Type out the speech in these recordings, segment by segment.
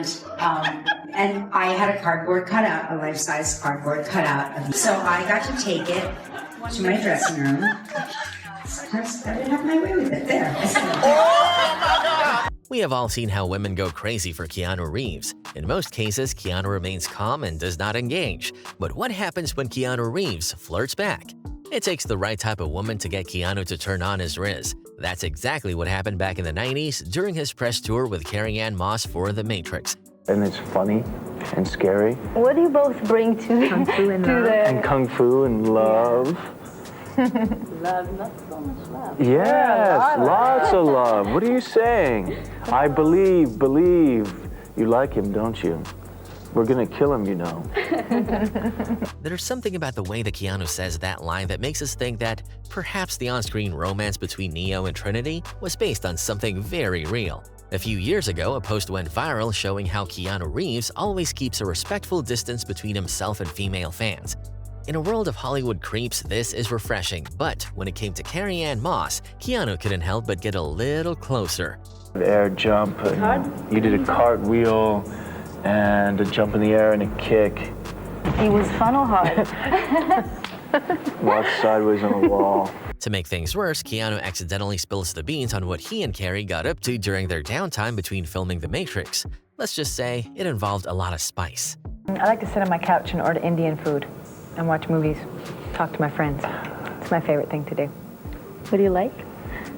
And I had a cardboard cutout, a life-size cardboard cutout. So I got to take it to my dressing room. Of course, I didn't have my way with it there. We have all seen how women go crazy for Keanu Reeves. In most cases, Keanu remains calm and does not engage. But what happens when Keanu Reeves flirts back? It takes the right type of woman to get Keanu to turn on his riz. That's exactly what happened back in the 90s during his press tour with Carrie-Anne Moss for The Matrix. And it's funny and scary. What do you both bring to Kung Fu and love. And kung fu and love. Love, not so much love. Yes, lots of love. What are you saying? I believe. You like him, don't you? We're gonna kill him, you know. There's something about the way that Keanu says that line that makes us think that perhaps the on-screen romance between Neo and Trinity was based on something very real. A few years ago, a post went viral showing how Keanu Reeves always keeps a respectful distance between himself and female fans. In a world of Hollywood creeps, this is refreshing, but when it came to Carrie-Anne Moss, Keanu couldn't help but get a little closer. Air jump, and you did a cartwheel, and a jump in the air and a kick. He was funnel hard. Walked sideways on a wall. To make things worse, Keanu accidentally spills the beans on what he and Carrie got up to during their downtime between filming The Matrix. Let's just say it involved a lot of spice. I like to sit on my couch and order Indian food and watch movies, talk to my friends. It's my favorite thing to do. What do you like?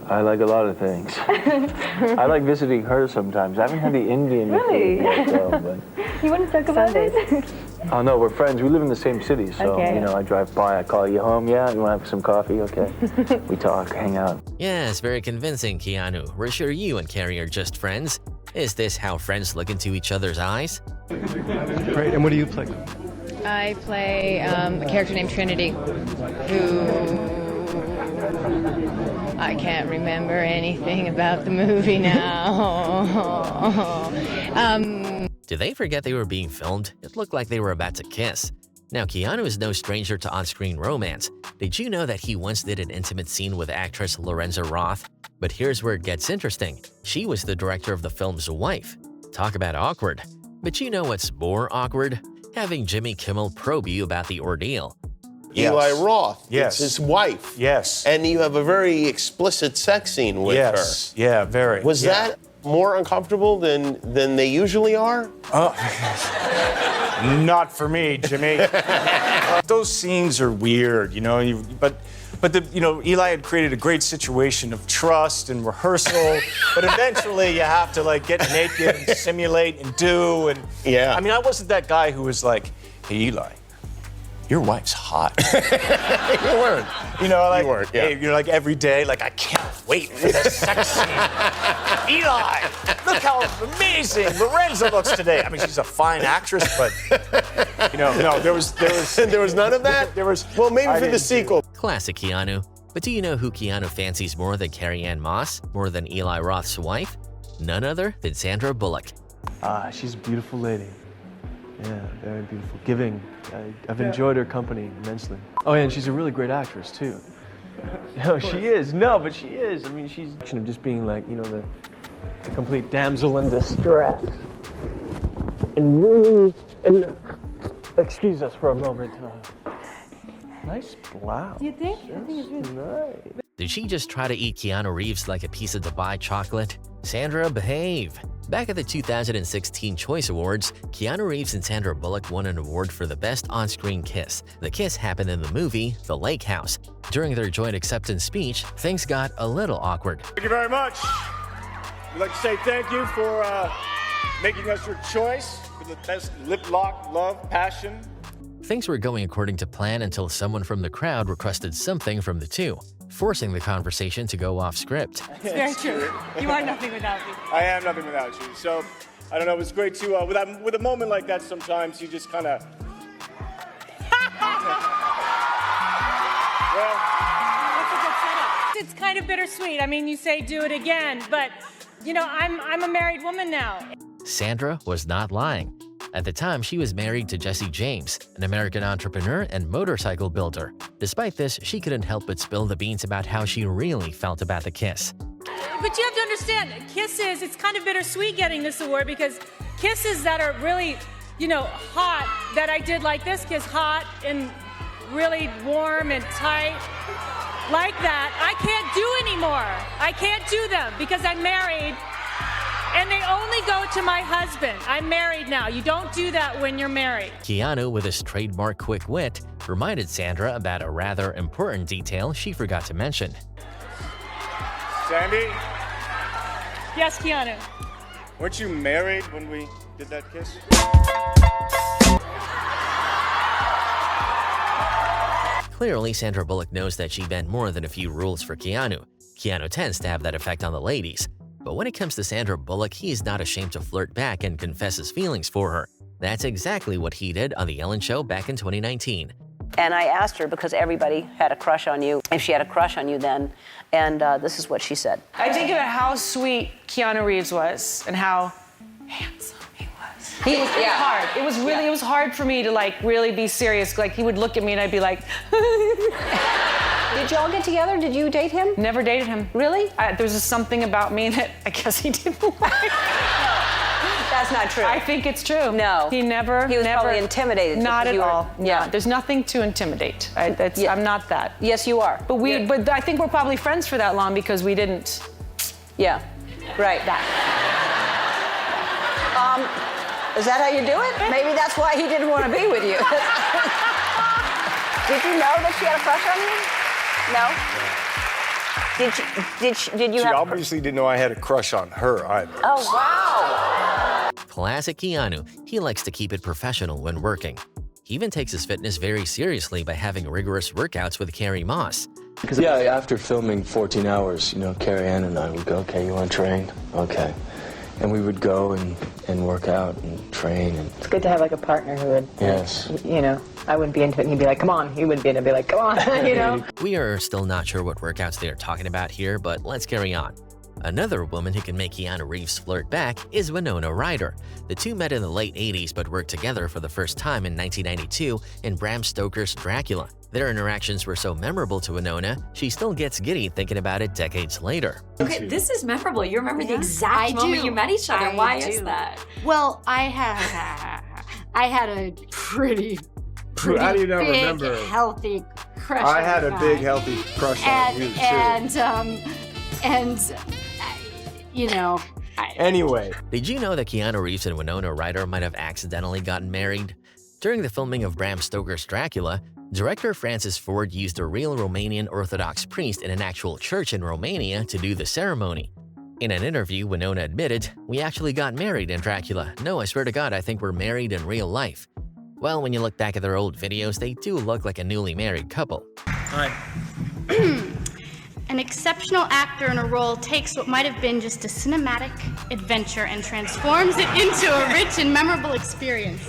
I like a lot of things. I like visiting her sometimes. I haven't had the Indian Really? food yet, though, but... You want to talk about it? Oh, no, we're friends. We live in the same city, so, Okay. you know, I drive by, I call you home. Yeah, you want to have some coffee? Okay. We talk, hang out. Yes, very convincing, Keanu. We're sure you and Carrie are just friends. Is this how friends look into each other's eyes? Great, and what do you play? I play a character named Trinity, who I can't remember anything about the movie now. Did they forget they were being filmed? It looked like they were about to kiss. Now, Keanu is no stranger to on-screen romance. Did you know that he once did an intimate scene with actress Lorenza Roth? But here's where it gets interesting. She was the director of the film's wife. Talk about awkward. But you know what's more awkward? Having Jimmy Kimmel probe you about the ordeal. Yes. Eli Roth. Yes. It's his wife. Yes. And you have a very explicit sex scene with Yes. Yeah, very. her. Was that more uncomfortable than they usually are? Not for me, Jimmy. Those scenes are weird, you know. But Eli had created a great situation of trust and rehearsal. But eventually, you have to like get naked and simulate and do. And Yeah. I mean, I wasn't that guy who was like, "Hey, Eli, your wife's hot." You weren't. You know, like, You weren't, yeah. hey, you're like every day, like, I can't wait for the sex scene. Eli, look how amazing Lorenza looks today. I mean, she's a fine actress, but, no, there was There was none of that? There was. Well, maybe I for the didn't see it. sequel. Classic Keanu. But do you know who Keanu fancies more than Carrie-Anne Moss? More than Eli Roth's wife? None other than Sandra Bullock. She's a beautiful lady. Yeah, very beautiful. Giving. I've enjoyed her company immensely. Oh, yeah, and she's a really great actress, too. No, she is. No, but she is. I mean, she's just being like, the complete damsel in distress. And really, excuse us for a moment. Nice blouse. You think? I think it's really Nice. Did she just try to eat Keanu Reeves like a piece of Dubai chocolate? Sandra, behave! Back at the 2016 Choice Awards, Keanu Reeves and Sandra Bullock won an award for the best on-screen kiss. The kiss happened in the movie The Lake House. During their joint acceptance speech, things got a little awkward. Thank you very much. We'd like to say thank you for making us your choice for the best lip lock, love, passion. Things were going according to plan until someone from the crowd requested something from the two, forcing the conversation to go off script. It's very true. You are nothing without me. I am nothing without you. So, I don't know, it's great to, with a moment like that sometimes you just kind of... Well, That's a good setup. It's kind of bittersweet. I mean, you say do it again, but, I'm a married woman now. Sandra was not lying. At the time, she was married to Jesse James, an American entrepreneur and motorcycle builder. Despite this, she couldn't help but spill the beans about how she really felt about the kiss. But you have to understand, it's kind of bittersweet getting this award because kisses that are really, hot, that I did like this kiss, hot and really warm and tight, like that, I can't do anymore. I can't do them because I'm married. And they only go to my husband. I'm married now. You don't do that when you're married. Keanu, with his trademark quick wit, reminded Sandra about a rather important detail she forgot to mention. Sandy, Yes, Keanu. weren't you married when we did that kiss? Clearly, Sandra Bullock knows that she bent more than a few rules for Keanu. Keanu tends to have that effect on the ladies. But when it comes to Sandra Bullock, he is not ashamed to flirt back and confess his feelings for her. That's exactly what he did on The Ellen Show back in 2019. And I asked her, because everybody had a crush on you, if she had a crush on you then, and this is what she said. I think about how sweet Keanu Reeves was and how handsome he was. It was hard. It was really, it was hard for me to really be serious. Like he would look at me and I'd be like, Did y'all get together? Did you date him? Never dated him. Really? There's just something about me that I guess he didn't like. That's not true. I think it's true. No. He never. He was probably intimidated. Not at all. Yeah. There's nothing to intimidate. I'm not that. Yes, you are. But I think we're probably friends for that long because we didn't. Yeah. Right. Is that how you do it? Maybe that's why he didn't want to be with you. Did you know that she had a crush on you? No? Did you She have... obviously didn't know I had a crush on her either. Oh, wow. Classic Keanu, he likes to keep it professional when working. He even takes his fitness very seriously by having rigorous workouts with Carrie Moss. Yeah, after filming 14 hours, Carrie Ann and I would go, okay, you want to train? Okay. And we would go and work out and train. And It's good to have a partner who would, yes. I wouldn't be into it and he'd be like, come on. He wouldn't be into it and be like, come on, We are still not sure what workouts they are talking about here, but let's carry on. Another woman who can make Keanu Reeves flirt back is Winona Ryder. The two met in the late 80s but worked together for the first time in 1992 in Bram Stoker's Dracula. Their interactions were so memorable to Winona, she still gets giddy thinking about it decades later. Okay, this is memorable. You remember the exact moment you met each other. Why is that? Well, I had a pretty How do you not big, remember? healthy crush. I on had the a guy. big, healthy crush on you, too. Anyway. Did you know that Keanu Reeves and Winona Ryder might have accidentally gotten married? During the filming of Bram Stoker's Dracula, director Francis Ford used a real Romanian Orthodox priest in an actual church in Romania to do the ceremony. In an interview, Winona admitted, "We actually got married in Dracula. No, I swear to God, I think we're married in real life." Well, when you look back at their old videos, they do look like a newly married couple. Hi. An exceptional actor in a role takes what might have been just a cinematic adventure and transforms it into a rich and memorable experience.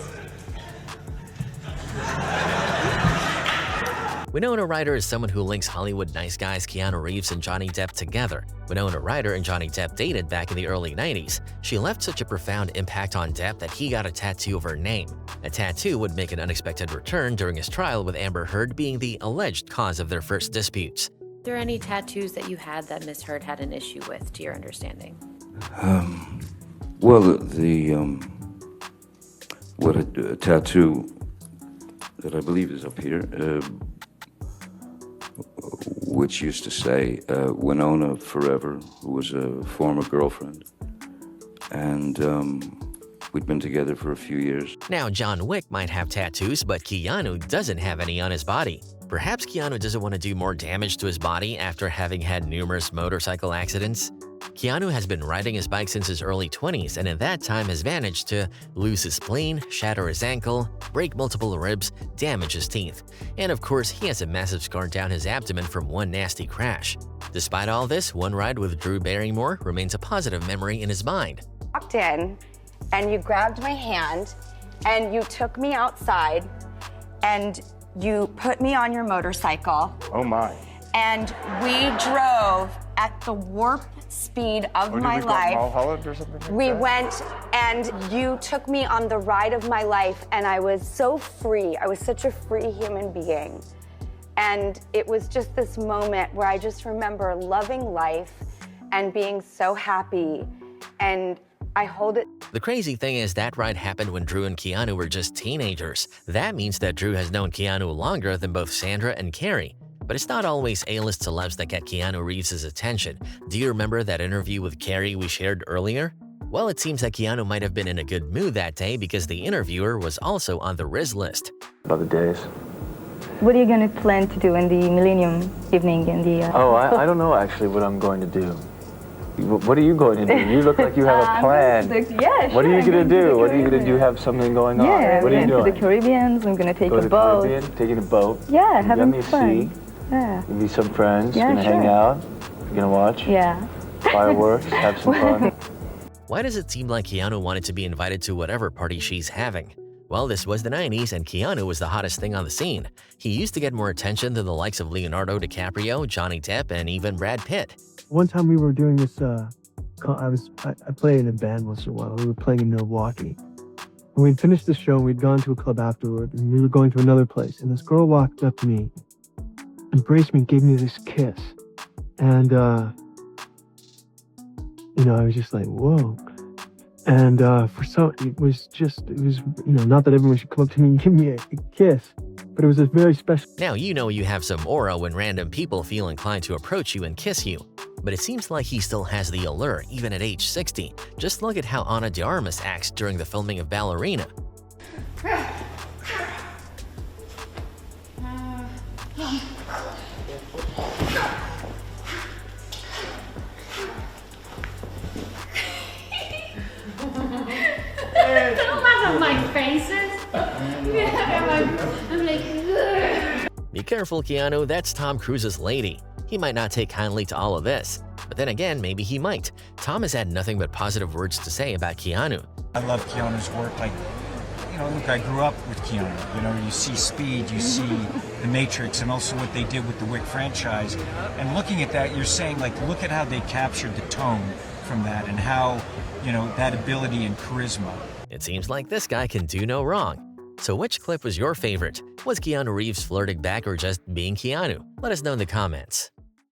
Winona Ryder is someone who links Hollywood nice guys Keanu Reeves and Johnny Depp together. Winona Ryder and Johnny Depp dated back in the early 90s. She left such a profound impact on Depp that he got a tattoo of her name. A tattoo would make an unexpected return during his trial, with Amber Heard being the alleged cause of their first disputes. Are there any tattoos that you had that Miss Heard had an issue with, to your understanding? Well, a tattoo that I believe is up here, which used to say Winona Forever, who was a former girlfriend. And we'd been together for a few years. Now, John Wick might have tattoos, but Keanu doesn't have any on his body. Perhaps Keanu doesn't want to do more damage to his body after having had numerous motorcycle accidents. Keanu has been riding his bike since his early 20s, and in that time has managed to lose his spleen, shatter his ankle, break multiple ribs, damage his teeth, and of course he has a massive scar down his abdomen from one nasty crash. Despite all this, one ride with Drew Barrymore remains a positive memory in his mind. Walked in and you grabbed my hand and you took me outside and you put me on your motorcycle. Oh my. And we drove at the warp speed of my life. Mulholland or something like We that? went and you took me on the ride of my life, and I was so free. I was such a free human being. And it was just this moment where I just remember loving life and being so happy. And I hold it. The crazy thing is that ride happened when Drew and Keanu were just teenagers. That means that Drew has known Keanu longer than both Sandra and Carrie. But it's not always A-list celebs that get Keanu Reeves' attention. Do you remember that interview with Carrie we shared earlier? Well, it seems that Keanu might have been in a good mood that day because the interviewer was also on the Riz list. About the days. What are you going to plan to do in the Millennium evening in the... Oh, I don't know actually what I'm going to do. What are you going to do? You look like you have a plan. Yeah, What are you going to do? What are you going to do? Have something going on? Yeah, What are you we're going doing? to the Caribbean. I'm going to take Go a to the boat. Caribbean, taking a boat. Yeah, having Yummy fun. sea. Yeah. You meet some friends. Yeah, Gonna hang sure. out. You're gonna watch. Yeah. Fireworks. Have some fun. Why does it seem like Keanu wanted to be invited to whatever party she's having? Well, this was the 90s and Keanu was the hottest thing on the scene. He used to get more attention than the likes of Leonardo DiCaprio, Johnny Depp, and even Brad Pitt. One time we were doing this, I played in a band once in a while. We were playing in Milwaukee. And we'd finished the show and we'd gone to a club afterward and we were going to another place. And this girl walked up to me, embraced me, and gave me this kiss. And, I was just like, whoa. And it was, not that everyone should come up to me and give me a kiss, but it was a very special. Now you know you have some aura when random people feel inclined to approach you and kiss you. But it seems like he still has the allure, even at age 60. Just look at how Ana de Armas acts during the filming of Ballerina. Don't laugh at my faces. I'm like, ugh. Be careful, Keanu, that's Tom Cruise's lady. He might not take kindly to all of this. But then again, maybe he might. Tom has had nothing but positive words to say about Keanu. I love Keanu's work. Look, I grew up with Keanu. You see Speed, you see The Matrix, and also what they did with the Wick franchise. And looking at that, you're saying, look at how they captured the tone from that and how, that ability and charisma. It seems like this guy can do no wrong. So which clip was your favorite? Was Keanu Reeves flirting back or just being Keanu? Let us know in the comments.